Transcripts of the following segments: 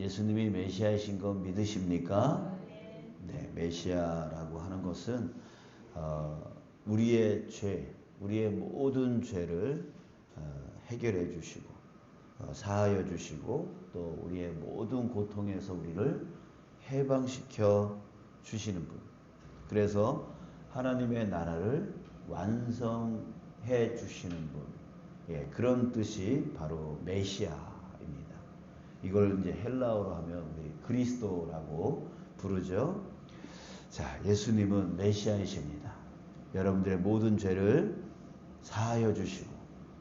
예수님이 메시아이신 거 믿으십니까? 네, 메시아라고 하는 것은 우리의 죄, 우리의 모든 죄를 해결해 주시고 사하여 주시고 또 우리의 모든 고통에서 우리를 해방시켜 주시는 분. 그래서 하나님의 나라를 완성해 주시는 분. 예, 그런 뜻이 바로 메시아입니다. 이걸 이제 헬라어로 하면 우리 그리스도라고 부르죠. 자, 예수님은 메시아이십니다. 여러분들의 모든 죄를 사하여 주시고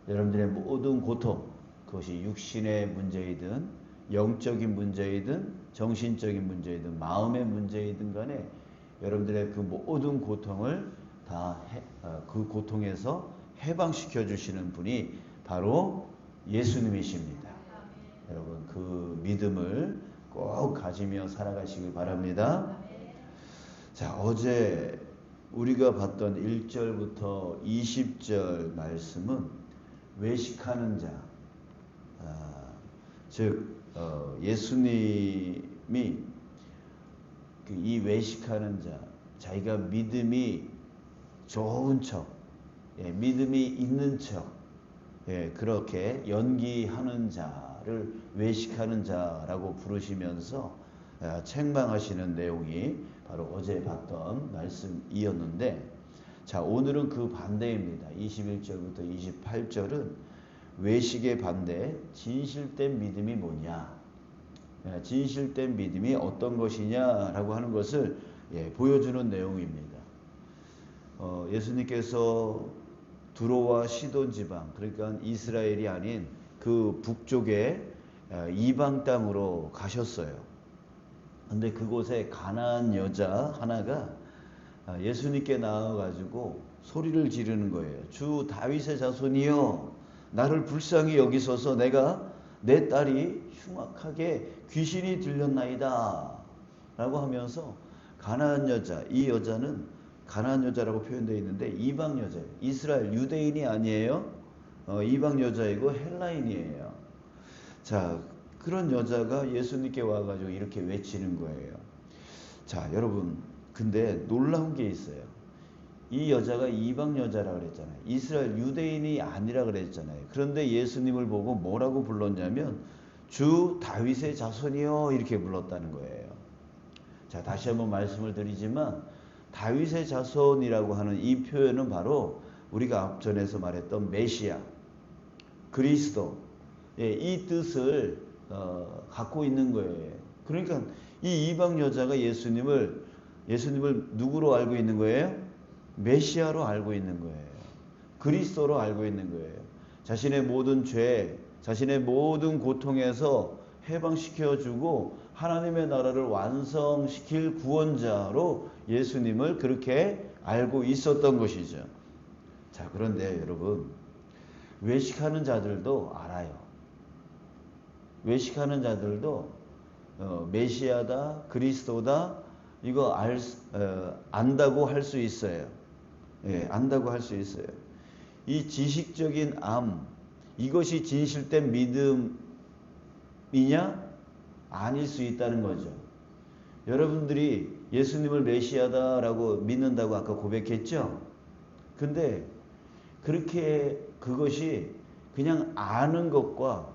여러분들의 모든 고통, 그것이 육신의 문제이든 영적인 문제이든 정신적인 문제이든 마음의 문제이든 간에 여러분들의 그 모든 고통을 다 그 고통에서 해방시켜 주시는 분이 바로 예수님이십니다. 여러분 그 믿음을 꼭 가지며 살아가시길 바랍니다. 자, 어제 우리가 봤던 1절부터 20절 말씀은 외식하는 자, 즉 예수님이 이 외식하는 자, 자기가 믿음이 좋은 척, 믿음이 있는 척, 그렇게 연기하는 자를 외식하는 자라고 부르시면서 책망하시는 내용이 바로 어제 봤던 말씀이었는데, 자, 오늘은 그 반대입니다. 21절부터 28절은 외식의 반대, 진실된 믿음이 뭐냐, 진실된 믿음이 어떤 것이냐라고 하는 것을 보여주는 내용입니다. 예수님께서 두로와 시돈 지방, 그러니까 이스라엘이 아닌 그 북쪽에 이방 땅으로 가셨어요. 근데 그곳에 가나안 여자 하나가 예수님께 나와가지고 소리를 지르는 거예요. 주 다윗의 자손이여, 나를 불쌍히 여기소서. 내가 내 딸이 흉악하게 귀신이 들렸나이다 라고 하면서 가나안 여자, 이 여자는 가나안 여자라고 표현되어 있는데 이방 여자예요. 이스라엘 유대인이 아니에요. 이방 여자이고 헬라인이에요. 자, 그런 여자가 예수님께 와가지고 이렇게 외치는 거예요. 자, 여러분, 근데 놀라운 게 있어요. 이 여자가 이방 여자라고 그랬잖아요. 이스라엘 유대인이 아니라 그랬잖아요. 그런데 예수님을 보고 뭐라고 불렀냐면 주 다윗의 자손이요 이렇게 불렀다는 거예요. 자, 다시 한번 말씀을 드리지만 다윗의 자손이라고 하는 이 표현은 바로 우리가 앞전에서 말했던 메시아, 그리스도, 이 뜻을 갖고 있는 거예요. 그러니까 이 이방 여자가 예수님을 누구로 알고 있는 거예요? 메시아로 알고 있는 거예요. 그리스도로 알고 있는 거예요. 자신의 모든 죄, 자신의 모든 고통에서 해방시켜주고 하나님의 나라를 완성시킬 구원자로 예수님을 그렇게 알고 있었던 것이죠. 자, 그런데 여러분, 외식하는 자들도 알아요. 외식하는 자들도 메시아다, 그리스도다, 이거 안다고 할 수 있어요. 안다고 할 수 있어요. 이 지식적인 암, 이것이 진실된 믿음이냐? 아닐 수 있다는 거죠. 여러분들이 예수님을 메시아다라고 믿는다고 아까 고백했죠? 근데 그렇게 그것이 그냥 아는 것과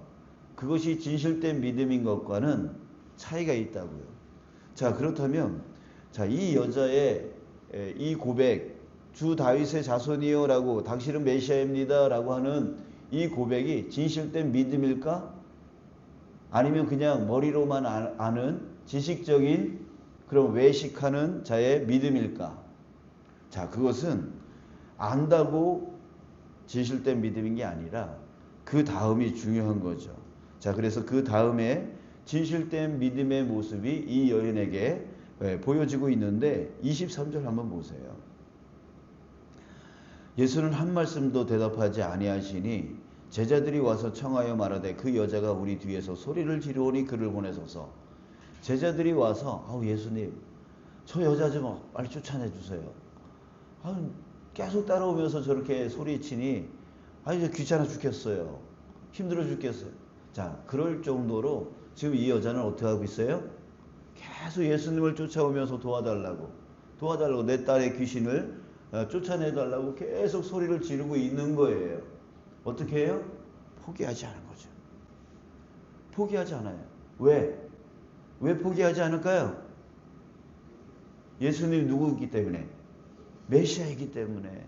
그것이 진실된 믿음인 것과는 차이가 있다고요. 자, 그렇다면 이 여자의 이 고백, 주 다윗의 자손이요 라고, 당신은 메시아입니다 라고 하는 이 고백이 진실된 믿음일까? 아니면 그냥 머리로만 아는 지식적인 그런 외식하는 자의 믿음일까? 자, 그것은 안다고 진실된 믿음인 게 아니라 그 다음이 중요한 거죠. 자, 그래서 그 다음에 진실된 믿음의 모습이 이 여인에게 보여지고 있는데 23절 한번 보세요. 예수는 한 말씀도 대답하지 아니하시니 제자들이 와서 청하여 말하되 그 여자가 우리 뒤에서 소리를 지르오니 그를 보내소서. 제자들이 와서 예수님, 저 여자 좀 빨리 쫓아내 주세요. 계속 따라오면서 저렇게 소리치니 저 귀찮아 죽겠어요. 힘들어 죽겠어요. 자, 그럴 정도로 지금 이 여자는 어떻게 하고 있어요? 계속 예수님을 쫓아오면서 도와달라고 내 딸의 귀신을 쫓아내달라고 계속 소리를 지르고 있는 거예요. 어떻게 해요? 포기하지 않은 거죠. 포기하지 않아요. 왜? 왜 포기하지 않을까요? 예수님 누구이기 때문에? 메시아이기 때문에.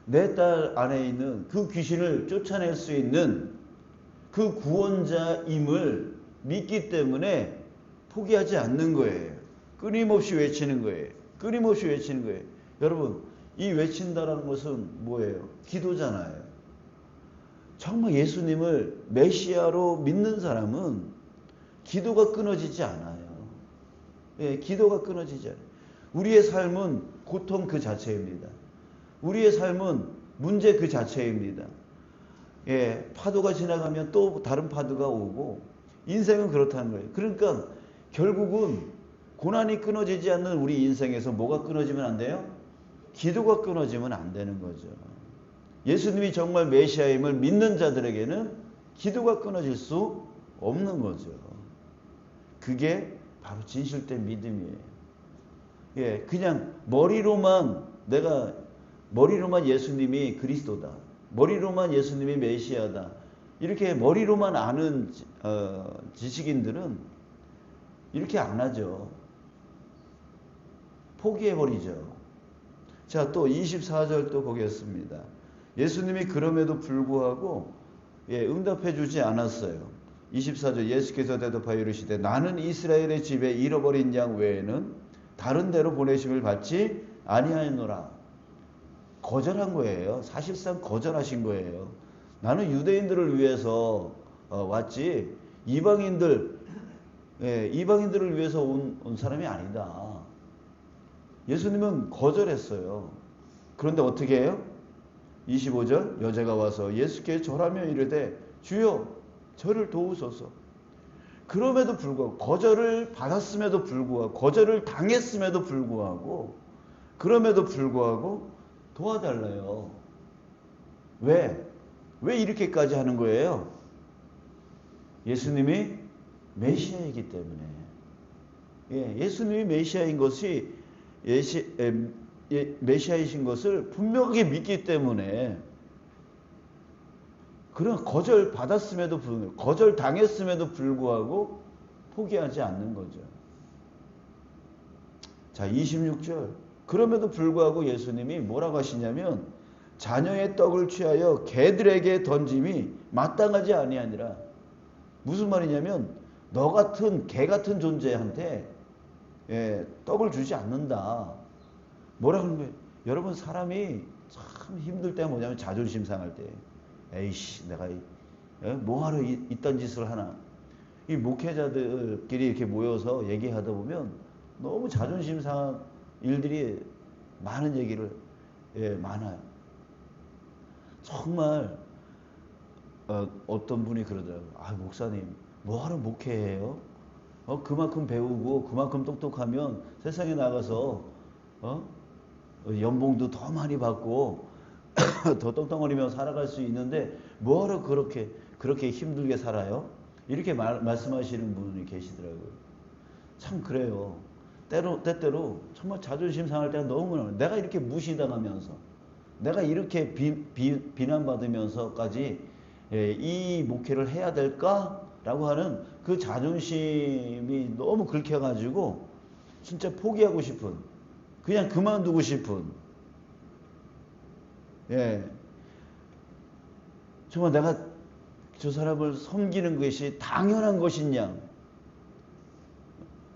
내 딸 안에 있는 그 귀신을 쫓아낼 수 있는 그 구원자임을 믿기 때문에 포기하지 않는 거예요. 끊임없이 외치는 거예요. 끊임없이 외치는 거예요. 여러분, 이 외친다라는 것은 뭐예요? 기도잖아요. 정말 예수님을 메시아로 믿는 사람은 기도가 끊어지지 않아요. 예, 기도가 끊어지지 않아요. 우리의 삶은 고통 그 자체입니다. 우리의 삶은 문제 그 자체입니다. 예, 파도가 지나가면 또 다른 파도가 오고 인생은 그렇다는 거예요. 그러니까 결국은 고난이 끊어지지 않는 우리 인생에서 뭐가 끊어지면 안 돼요? 기도가 끊어지면 안 되는 거죠. 예수님이 정말 메시아임을 믿는 자들에게는 기도가 끊어질 수 없는 거죠. 그게 바로 진실된 믿음이에요. 예, 그냥 머리로만 예수님이 그리스도다. 머리로만 예수님이 메시아다. 이렇게 머리로만 아는 지식인들은 이렇게 안 하죠. 포기해버리죠. 자, 또 24절 또 보겠습니다. 예수님이 그럼에도 불구하고 응답해 주지 않았어요. 24절 예수께서 대답하여 이르시되 나는 이스라엘의 집에 잃어버린 양 외에는 다른 데로 보내심을 받지 아니하노라. 거절한 거예요. 사실상 거절하신 거예요. 나는 유대인들을 위해서 왔지 이방인들을 위해서 온 사람이 아니다. 예수님은 거절했어요. 그런데 어떻게 해요? 25절 여자가 와서 예수께 절하며 이르되 주여 저를 도우소서. 그럼에도 불구하고 거절을 받았음에도 불구하고 거절을 당했음에도 불구하고 그럼에도 불구하고 도와달래요. 왜? 왜 이렇게까지 하는 거예요? 예수님이 메시아이기 때문에. 예수님이 메시아인 것이 메시아이신 것을 분명하게 믿기 때문에 그런 거절 받았음에도 불구하고 거절 당했음에도 불구하고 포기하지 않는 거죠. 자, 26절 그럼에도 불구하고 예수님이 뭐라고 하시냐면 자녀의 떡을 취하여 개들에게 던짐이 마땅하지 아니하니라. 무슨 말이냐면 너 같은 개 같은 존재한테 떡을 주지 않는다. 뭐라 그러는 거예요? 여러분 사람이 참 힘들 때가 뭐냐면 자존심 상할 때. 에이씨 내가 뭐하러 이딴 짓을 하나. 이 목회자들끼리 이렇게 모여서 얘기하다 보면 너무 자존심 상한 일들이 많은 얘기를 많아요. 정말 어떤 분이 그러더라고요. 아 목사님 뭐하러 목회해요? 그만큼 배우고 그만큼 똑똑하면 세상에 나가서 연봉도 더 많이 받고 더 떵떵거리며 살아갈 수 있는데 뭐하러 그렇게 힘들게 살아요? 이렇게 말씀하시는 분이 계시더라고요. 참 그래요. 때때로 정말 자존심 상할 때가 너무 많아요. 내가 이렇게 무시당하면서 내가 이렇게 비난받으면서까지 이 목회를 해야 될까라고 하는 그 자존심이 너무 긁혀가지고 진짜 포기하고 싶은, 그냥 그만두고 싶은, 정말 내가 저 사람을 섬기는 것이 당연한 것이냐,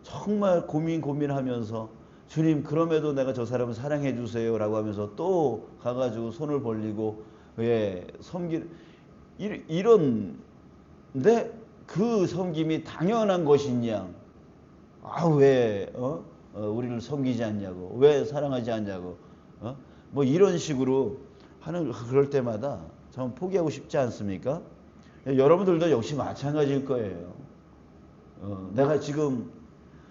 정말 고민하면서 주님 그럼에도 내가 저 사람을 사랑해 주세요 라고 하면서 또 가가지고 손을 벌리고 이런데 그 섬김이 당연한 것이냐, 왜 우리를 섬기지 않냐고, 왜 사랑하지 않냐고, 뭐 이런 식으로 하는, 그럴 때마다 참 포기하고 싶지 않습니까? 여러분들도 역시 마찬가지일 거예요. 내가 지금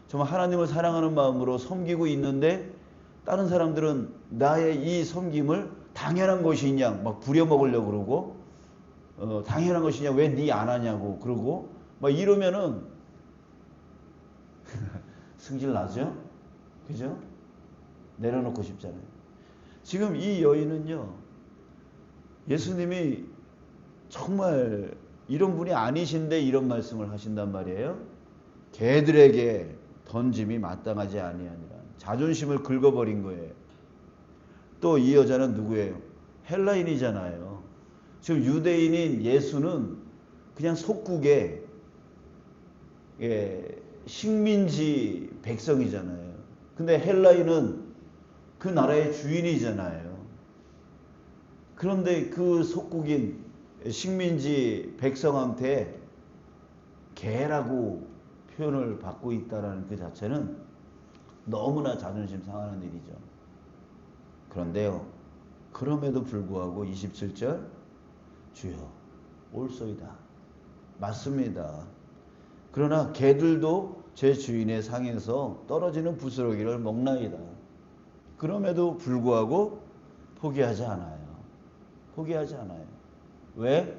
정말 하나님을 사랑하는 마음으로 섬기고 있는데 다른 사람들은 나의 이 섬김을 당연한 것이냐 막 부려먹으려고 그러고, 당연한 것이냐 왜 네 안 하냐고 그러고 막 이러면은 승질 나죠? 그죠? 내려놓고 싶잖아요. 지금 이 여인은요, 예수님이 정말 이런 분이 아니신데 이런 말씀을 하신단 말이에요. 개들에게 던짐이 마땅하지 아니하니라. 자존심을 긁어버린 거예요. 또 이 여자는 누구예요? 헬라인이잖아요. 지금 유대인인 예수는 그냥 속국의 식민지 백성이잖아요. 근데 헬라인은 그 나라의 주인이잖아요. 그런데 그 속국인 식민지 백성한테 개라고 표현을 받고 있다는 그 자체는 너무나 자존심 상하는 일이죠. 그런데요, 그럼에도 불구하고 27절, 주여 옳소이다. 맞습니다. 그러나 개들도 제 주인의 상에서 떨어지는 부스러기를 먹나이다. 그럼에도 불구하고 포기하지 않아요. 포기하지 않아요. 왜?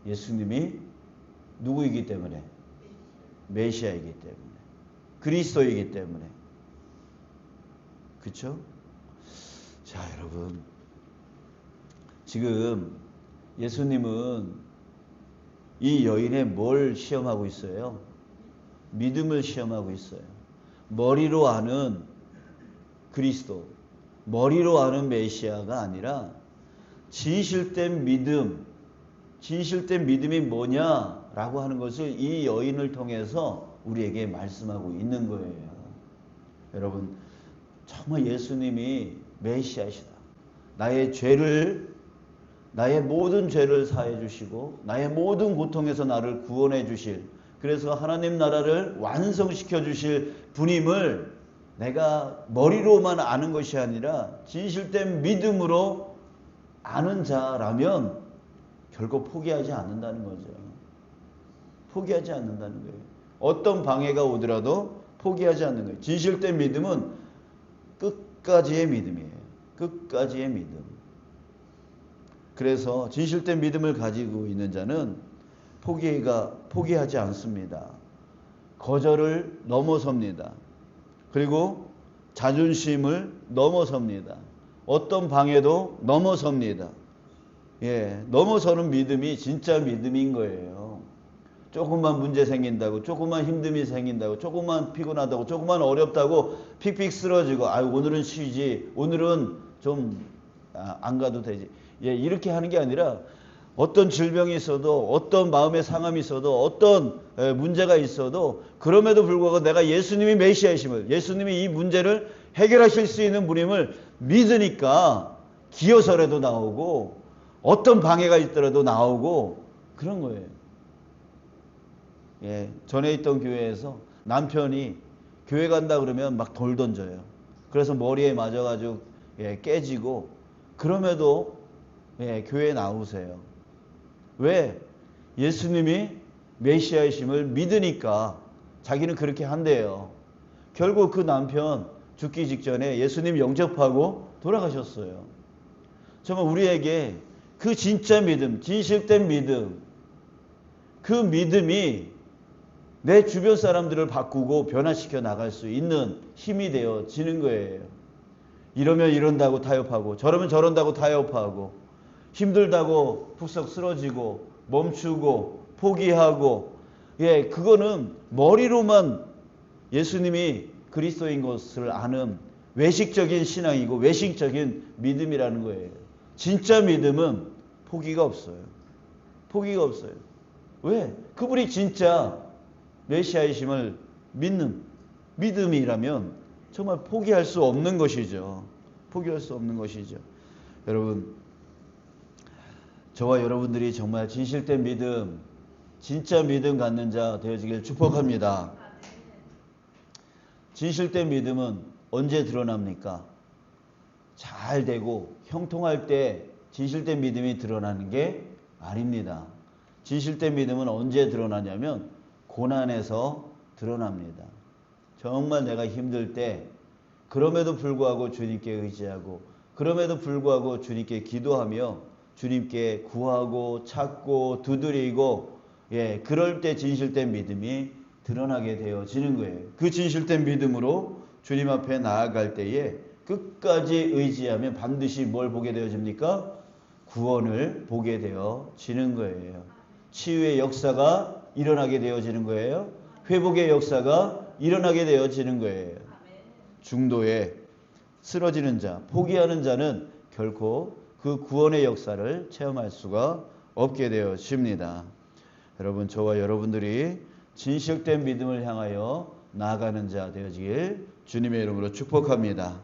예수님이 누구이기 때문에? 메시아이기 때문에. 그리스도이기 때문에. 그렇죠? 자, 여러분. 지금 예수님은 이 여인의 뭘 시험하고 있어요? 믿음을 시험하고 있어요. 머리로 아는 그리스도, 머리로 아는 메시아가 아니라 진실된 믿음, 진실된 믿음이 뭐냐라고 하는 것을 이 여인을 통해서 우리에게 말씀하고 있는 거예요. 여러분, 정말 예수님이 메시아시다. 나의 모든 죄를 사해 주시고 나의 모든 고통에서 나를 구원해 주실, 그래서 하나님 나라를 완성시켜 주실 분임을 내가 머리로만 아는 것이 아니라 진실된 믿음으로 아는 자라면 결국 포기하지 않는다는 거죠. 포기하지 않는다는 거예요. 어떤 방해가 오더라도 포기하지 않는 거예요. 진실된 믿음은 끝까지의 믿음이에요. 끝까지의 믿음. 그래서 진실된 믿음을 가지고 있는 자는 포기하지 않습니다. 거절을 넘어섭니다. 그리고 자존심을 넘어섭니다. 어떤 방해도 넘어섭니다. 넘어서는 믿음이 진짜 믿음인 거예요. 조금만 문제 생긴다고, 조금만 힘듦이 생긴다고, 조금만 피곤하다고, 조금만 어렵다고 픽픽 쓰러지고, 오늘은 쉬지, 오늘은 좀 안 가도 되지. 이렇게 하는 게 아니라 어떤 질병이 있어도, 어떤 마음의 상함이 있어도, 어떤 문제가 있어도 그럼에도 불구하고 내가 예수님이 메시아이심을, 예수님이 이 문제를 해결하실 수 있는 분임을 믿으니까 기어서라도 나오고 어떤 방해가 있더라도 나오고 그런 거예요. 전에 있던 교회에서 남편이 교회 간다 그러면 막 돌 던져요. 그래서 머리에 맞아가지고 깨지고, 그럼에도 교회에 나오세요. 왜? 예수님이 메시아이심을 믿으니까 자기는 그렇게 한대요. 결국 그 남편 죽기 직전에 예수님 영접하고 돌아가셨어요. 정말 우리에게 그 진짜 믿음, 진실된 믿음, 그 믿음이 내 주변 사람들을 바꾸고 변화시켜 나갈 수 있는 힘이 되어지는 거예요. 이러면 이런다고 타협하고, 저러면 저런다고 타협하고, 힘들다고 푹석 쓰러지고 멈추고 포기하고, 그거는 머리로만 예수님이 그리스도인 것을 아는 외식적인 신앙이고 외식적인 믿음이라는 거예요. 진짜 믿음은 포기가 없어요. 포기가 없어요. 왜? 그분이 진짜 메시아이심을 믿는 믿음이라면 정말 포기할 수 없는 것이죠. 포기할 수 없는 것이죠. 여러분, 저와 여러분들이 정말 진실된 믿음, 진짜 믿음 갖는 자 되어지길 축복합니다. 진실된 믿음은 언제 드러납니까? 잘 되고 형통할 때 진실된 믿음이 드러나는 게 아닙니다. 진실된 믿음은 언제 드러나냐면 고난에서 드러납니다. 정말 내가 힘들 때 그럼에도 불구하고 주님께 의지하고, 그럼에도 불구하고 주님께 기도하며 주님께 구하고 찾고 두드리고 그럴 때 진실된 믿음이 드러나게 되어지는 거예요. 그 진실된 믿음으로 주님 앞에 나아갈 때에 끝까지 의지하면 반드시 뭘 보게 되어집니까? 구원을 보게 되어지는 거예요. 치유의 역사가 일어나게 되어지는 거예요. 회복의 역사가 일어나게 되어지는 거예요. 중도에 쓰러지는 자, 포기하는 자는 결코 그 구원의 역사를 체험할 수가 없게 되어집니다. 여러분, 저와 여러분들이 진실된 믿음을 향하여 나아가는 자 되어지길 주님의 이름으로 축복합니다.